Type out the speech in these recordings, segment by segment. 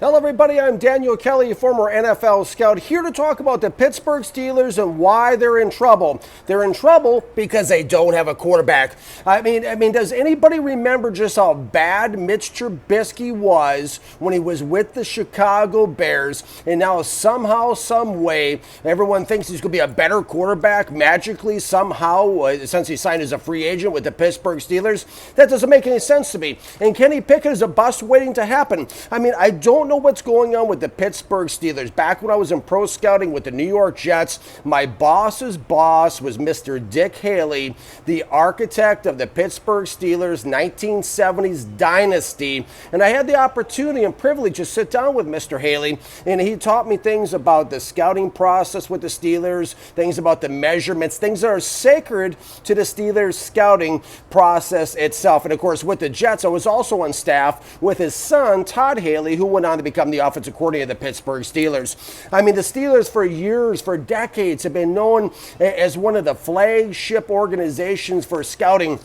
Hello everybody, I'm Daniel Kelly, former NFL scout, here to talk about the Pittsburgh Steelers and why they're in trouble. They're in trouble because they don't have a quarterback. I mean, does anybody remember just how bad Mitch Trubisky was when he was with the Chicago Bears? And now somehow, some way, everyone thinks he's going to be a better quarterback magically somehow, since he signed as a free agent with the Pittsburgh Steelers. That doesn't make any sense to me. And Kenny Pickett is a bust waiting to happen. I mean, I don't know what's going on with the Pittsburgh Steelers. Back when I was in pro scouting with the New York Jets, my boss's boss was Mr. Dick Haley, the architect of the Pittsburgh Steelers 1970s dynasty. And I had the opportunity and privilege to sit down with Mr. Haley, and he taught me things about the scouting process with the Steelers, things about the measurements, things that are sacred to the Steelers scouting process itself. And of course, with the Jets, I was also on staff with his son, Todd Haley, who went on to become the offensive coordinator of the Pittsburgh Steelers. I mean, the Steelers for years, for decades, have been known as one of the flagship organizations for scouting.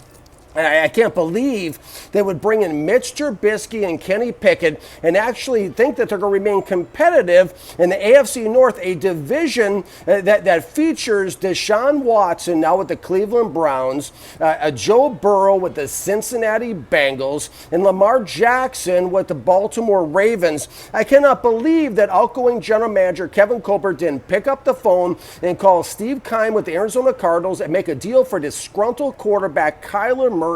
I can't believe they would bring in Mitch Trubisky and Kenny Pickett and actually think that they're going to remain competitive in the AFC North, a division that features Deshaun Watson now with the Cleveland Browns, Joe Burrow with the Cincinnati Bengals, and Lamar Jackson with the Baltimore Ravens. I cannot believe that outgoing general manager Kevin Colbert didn't pick up the phone and call Steve Keim with the Arizona Cardinals and make a deal for disgruntled quarterback Kyler Murray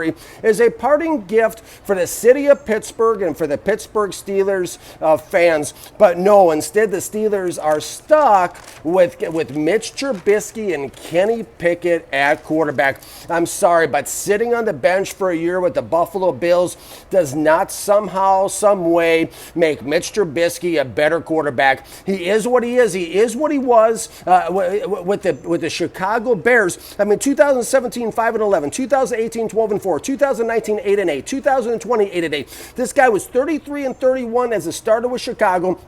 is a parting gift for the city of Pittsburgh and for the Pittsburgh Steelers fans. But no, instead the Steelers are stuck with Mitch Trubisky and Kenny Pickett at quarterback. I'm sorry, but sitting on the bench for a year with the Buffalo Bills does not somehow, some way make Mitch Trubisky a better quarterback. He is what he is. He is what he was with the Chicago Bears. I mean, 2017, 5-11, 2018, 12-4, 2019, 8-8, 2020, 8-8. This guy was 33-31 as a starter with Chicago.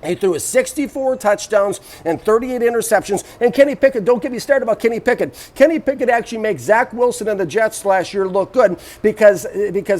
He threw 64 touchdowns and 38 interceptions. And Kenny Pickett, don't get me started about Kenny Pickett. Kenny Pickett actually makes Zach Wilson and the Jets last year look good because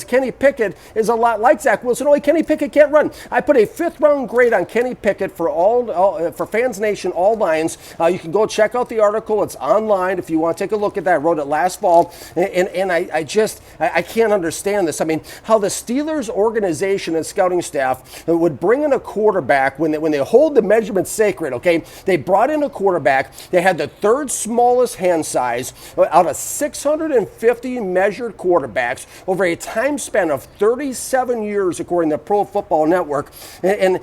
Kenny Pickett is a lot like Zach Wilson. Only Kenny Pickett can't run. I put a 5th-round grade on Kenny Pickett for Fans Nation, all Lions. You can go check out the article. It's online if you want to take a look at that. I wrote it last fall. And I can't understand this. I mean, how the Steelers organization and scouting staff would bring in a quarterback when they hold the measurements sacred, okay? They brought in a quarterback. They had the 3rd smallest hand size out of 650 measured quarterbacks over a time span of 37 years, according to Pro Football Network. And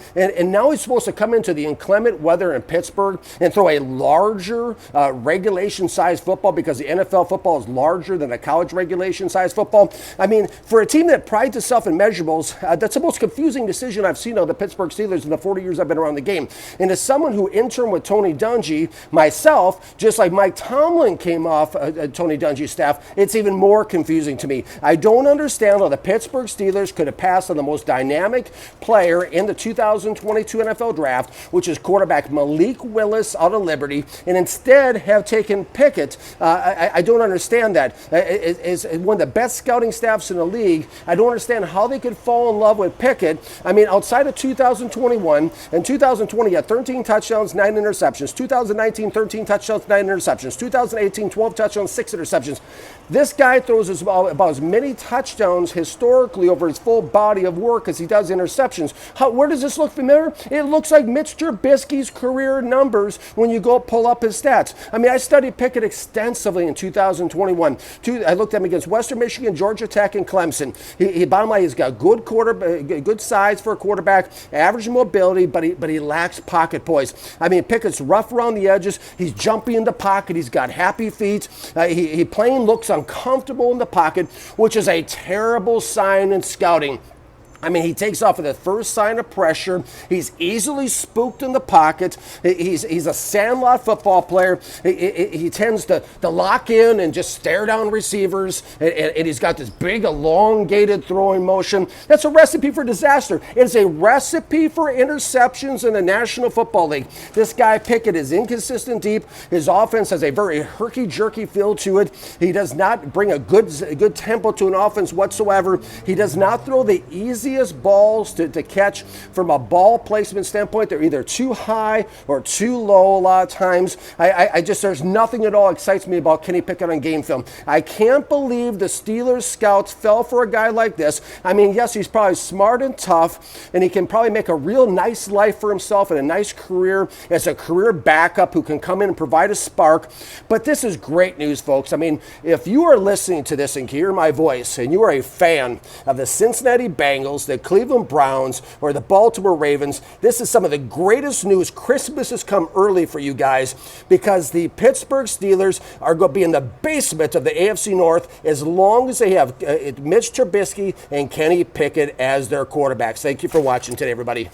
now he's supposed to come into the inclement weather in Pittsburgh and throw a larger regulation-sized football because the NFL football is larger than a college regulation-sized football. I mean, for a team that prides itself in measurables, that's the most confusing decision I've seen of the Pittsburgh Steelers in the 40 years I've been around the game. And as someone who interned with Tony Dungy, myself, just like Mike Tomlin came off Tony Dungy's staff, it's even more confusing to me. I don't understand how the Pittsburgh Steelers could have passed on the most dynamic player in the 2022 NFL Draft, which is quarterback Malik Willis out of Liberty, and instead have taken Pickett. I don't understand that. As one of the best scouting staffs in the league, I don't understand how they could fall in love with Pickett. I mean, outside of 2021, in 2020, he had 13 touchdowns, 9 interceptions. 2019, 13 touchdowns, 9 interceptions. 2018, 12 touchdowns, 6 interceptions. This guy throws about as many touchdowns historically over his full body of work as he does interceptions. Where does this look familiar? It looks like Mitch Trubisky's career numbers when you go pull up his stats. I mean, I studied Pickett extensively in 2021. I looked at him against Western Michigan, Georgia Tech, and Clemson. Bottom line, he's got good size for a quarterback, average mobility, but he lacks pocket poise. I mean, Pickett's rough around the edges. He's jumpy in the pocket. He's got happy feet. He plain looks uncomfortable in the pocket, which is a terrible sign in scouting. I mean, he takes off at the first sign of pressure. He's easily spooked in the pocket. He's a sandlot football player. He tends to lock in and just stare down receivers. And he's got this big, elongated throwing motion. That's a recipe for disaster. It's a recipe for interceptions in the National Football League. This guy, Pickett, is inconsistent deep. His offense has a very herky-jerky feel to it. He does not bring a good tempo to an offense whatsoever. He does not throw the easy easiest balls to catch from a ball placement standpoint. They're either too high or too low a lot of times. I just, there's nothing at all excites me about Kenny Pickett on game film. I can't believe the Steelers scouts fell for a guy like this. I mean, yes, he's probably smart and tough, and he can probably make a real nice life for himself and a nice career as a career backup who can come in and provide a spark. But this is great news, folks. I mean, if you are listening to this and can hear my voice and you are a fan of the Cincinnati Bengals, the Cleveland Browns, or the Baltimore Ravens, this is some of the greatest news. Christmas has come early for you guys because the Pittsburgh Steelers are going to be in the basement of the AFC North as long as they have Mitch Trubisky and Kenny Pickett as their quarterbacks. Thank you for watching today, everybody.